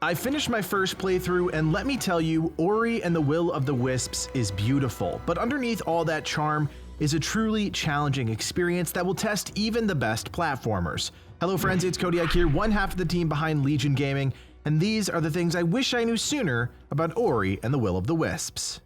I finished my first playthrough, and let me tell you, Ori and the Will of the Wisps is beautiful, but underneath all that charm is a truly challenging experience that will test even the best platformers. Hello friends, it's Kodiak here, one half of the team behind Legion Gaming, and these are the things I wish I knew sooner about Ori and the Will of the Wisps.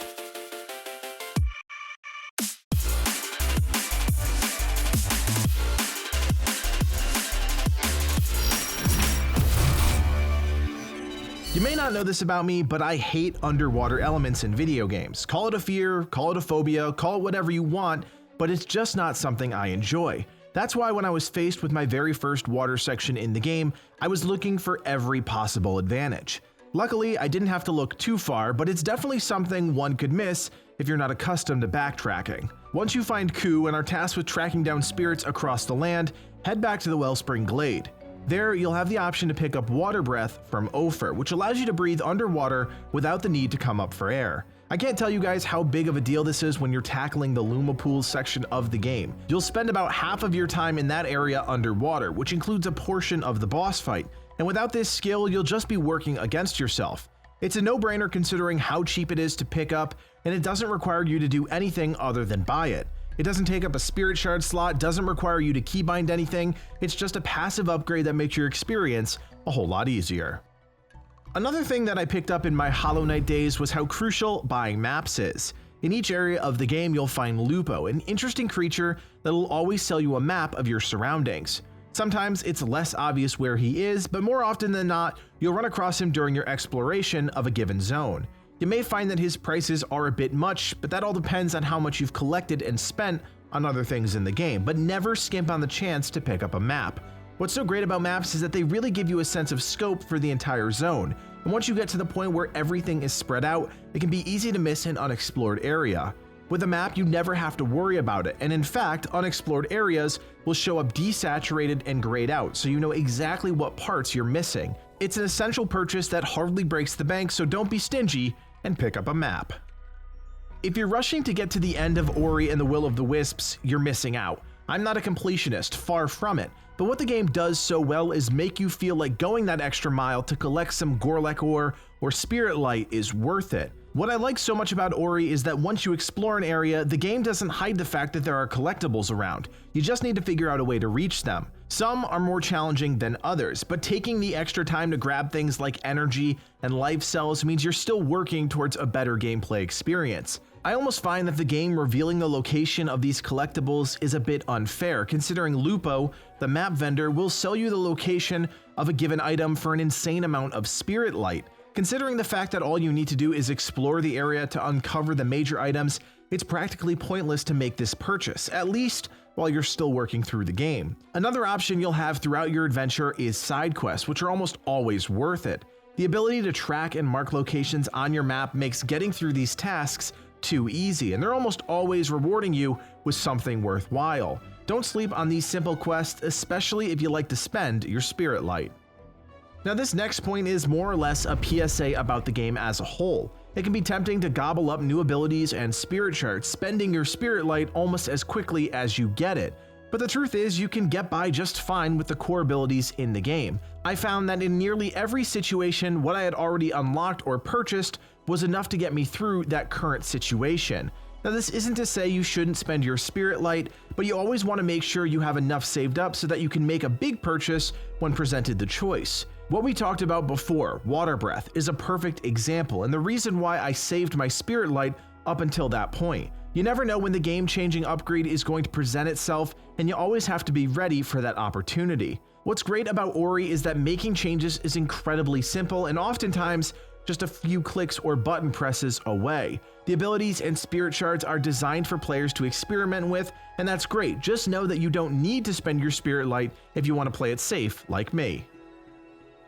You may not know this about me, but I hate underwater elements in video games. Call it a fear, call it a phobia, call it whatever you want, but it's just not something I enjoy. That's why when I was faced with my very first water section in the game, I was looking for every possible advantage. Luckily, I didn't have to look too far, but it's definitely something one could miss if you're not accustomed to backtracking. Once you find Ku and are tasked with tracking down spirits across the land, head back to the Wellspring Glade. There, you'll have the option to pick up Water Breath from Ophir, which allows you to breathe underwater without the need to come up for air. I can't tell you guys how big of a deal this is when you're tackling the Luma Pool section of the game. You'll spend about half of your time in that area underwater, which includes a portion of the boss fight, and without this skill, you'll just be working against yourself. It's a no-brainer considering how cheap it is to pick up, and it doesn't require you to do anything other than buy it. It doesn't take up a spirit shard slot, doesn't require you to keybind anything, it's just a passive upgrade that makes your experience a whole lot easier. Another thing that I picked up in my Hollow Knight days was how crucial buying maps is. In each area of the game you'll find Lupo, an interesting creature that'll always sell you a map of your surroundings. Sometimes it's less obvious where he is, but more often than not, you'll run across him during your exploration of a given zone. You may find that his prices are a bit much, but that all depends on how much you've collected and spent on other things in the game, but never skimp on the chance to pick up a map. What's so great about maps is that they really give you a sense of scope for the entire zone, and once you get to the point where everything is spread out, it can be easy to miss an unexplored area. With a map, you never have to worry about it, and in fact, unexplored areas will show up desaturated and grayed out, so you know exactly what parts you're missing. It's an essential purchase that hardly breaks the bank, so don't be stingy and pick up a map. If you're rushing to get to the end of Ori and the Will of the Wisps, you're missing out. I'm not a completionist, far from it, but what the game does so well is make you feel like going that extra mile to collect some Gorlek ore or Spirit Light is worth it. What I like so much about Ori is that once you explore an area, the game doesn't hide the fact that there are collectibles around. You just need to figure out a way to reach them. Some are more challenging than others, but taking the extra time to grab things like energy and life cells means you're still working towards a better gameplay experience. I almost find that the game revealing the location of these collectibles is a bit unfair, considering Lupo, the map vendor, will sell you the location of a given item for an insane amount of Spirit Light. Considering the fact that all you need to do is explore the area to uncover the major items, it's practically pointless to make this purchase, at least while you're still working through the game. Another option you'll have throughout your adventure is side quests, which are almost always worth it. The ability to track and mark locations on your map makes getting through these tasks too easy, and they're almost always rewarding you with something worthwhile. Don't sleep on these simple quests, especially if you like to spend your Spirit Light. Now this next point is more or less a PSA about the game as a whole. It can be tempting to gobble up new abilities and spirit shards, spending your Spirit Light almost as quickly as you get it. But the truth is, you can get by just fine with the core abilities in the game. I found that in nearly every situation, what I had already unlocked or purchased was enough to get me through that current situation. Now this isn't to say you shouldn't spend your Spirit Light, but you always want to make sure you have enough saved up so that you can make a big purchase when presented the choice. What we talked about before, Water Breath, is a perfect example, and the reason why I saved my Spirit Light up until that point. You never know when the game-changing upgrade is going to present itself, and you always have to be ready for that opportunity. What's great about Ori is that making changes is incredibly simple and oftentimes just a few clicks or button presses away. The abilities and spirit shards are designed for players to experiment with, and that's great. Just know that you don't need to spend your Spirit Light if you want to play it safe like me.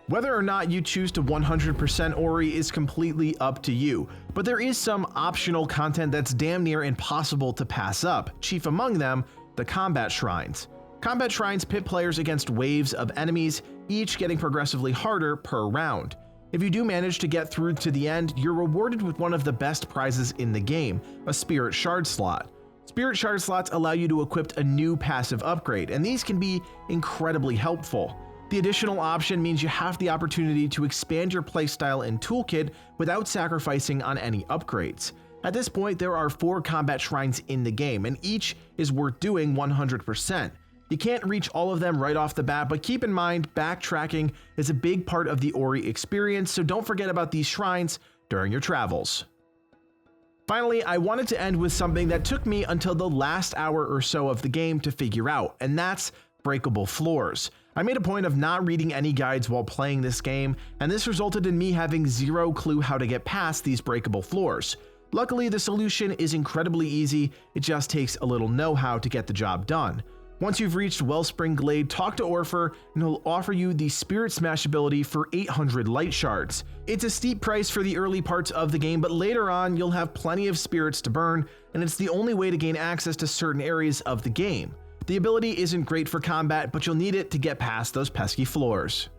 Whether or not you choose to 100% Ori is completely up to you, but there is some optional content that's damn near impossible to pass up, chief among them, the combat shrines. Combat shrines pit players against waves of enemies, each getting progressively harder per round. If you do manage to get through to the end, you're rewarded with one of the best prizes in the game, a Spirit Shard slot. Spirit Shard slots allow you to equip a new passive upgrade, and these can be incredibly helpful. The additional option means you have the opportunity to expand your playstyle and toolkit without sacrificing on any upgrades. At this point, there are 4 combat shrines in the game, and each is worth doing 100%. You can't reach all of them right off the bat, but keep in mind, backtracking is a big part of the Ori experience, so don't forget about these shrines during your travels. Finally, I wanted to end with something that took me until the last hour or so of the game to figure out, and that's breakable floors. I made a point of not reading any guides while playing this game, and this resulted in me having zero clue how to get past these breakable floors. Luckily, the solution is incredibly easy, it just takes a little know-how to get the job done. Once you've reached Wellspring Glade, talk to Orpher and he'll offer you the Spirit Smash ability for 800 light shards. It's a steep price for the early parts of the game, but later on you'll have plenty of spirits to burn, and it's the only way to gain access to certain areas of the game. The ability isn't great for combat, but you'll need it to get past those pesky floors.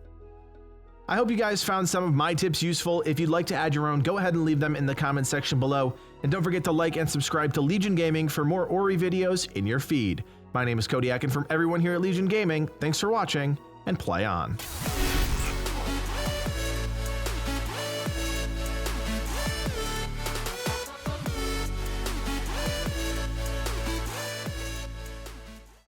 I hope you guys found some of my tips useful. If you'd like to add your own, go ahead and leave them in the comment section below. And don't forget to like and subscribe to Legion Gaming for more Ori videos in your feed. My name is Kodiak, and from everyone here at Legion Gaming, thanks for watching, and play on.